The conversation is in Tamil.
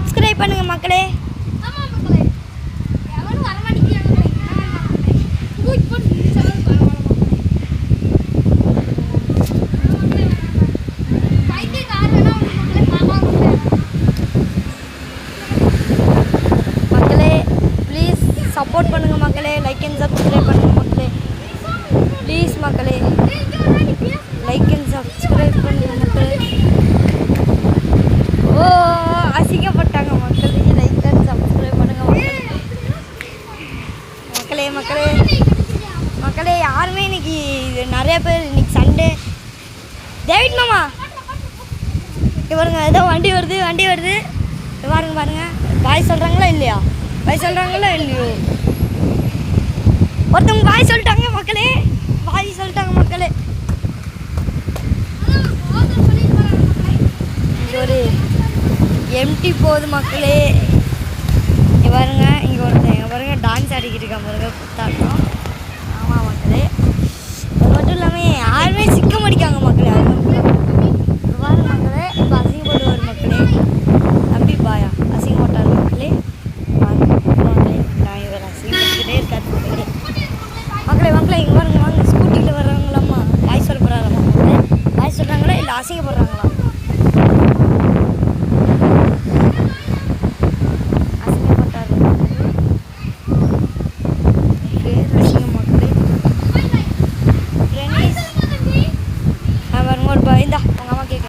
சப்ஸ்கிரைப் பண்ணுங்க மக்களே. மக்களே ப்ளீஸ் சப்போர்ட் பண்ணுங்க மக்களே. லைக் அண்ட் சப்ஸ்கிரைப் பண்ணுங்க மக்களே. ப்ளீஸ் மக்களே லைக் அண்ட் சப்ஸ்கிரைப் பண்ணுங்க மக்களே. ஓ அசிங்கப்பட்டாங்க மக்களே. லைக் அண்ட் சப்ஸ்கிரைப் பண்ணுங்க மக்களே. மக்களே மக்களே யாருமே இன்னைக்கு நிறைய பேர் இன்னைக்கு சண்டே. டேவிட் மாமா பாருங்க ஏதோ வண்டி வருது பாருங்க பாருங்க. பாய் சொல்கிறாங்களா இல்லையா? பாய் சொல்கிறாங்களா இல்லையோ? ஒருத்தவங்க பாய் சொல்லிட்டாங்க மக்களே. பாய் சொல்லிட்டாங்க மக்களே. இங்கே ஒரு எம்டி போகுது மக்களே. இங்கே பாருங்க இங்கே ஒருத்தன் பாருங்க டான்ஸ் ஆடிக்கிட்டு இருக்கான் பாருங்க குத்தாட்டம். ஆமாம் மக்களே. அது மட்டும் இல்லாமல் யாருமே சிக்க மாட்டிக்காங்க மக்களே.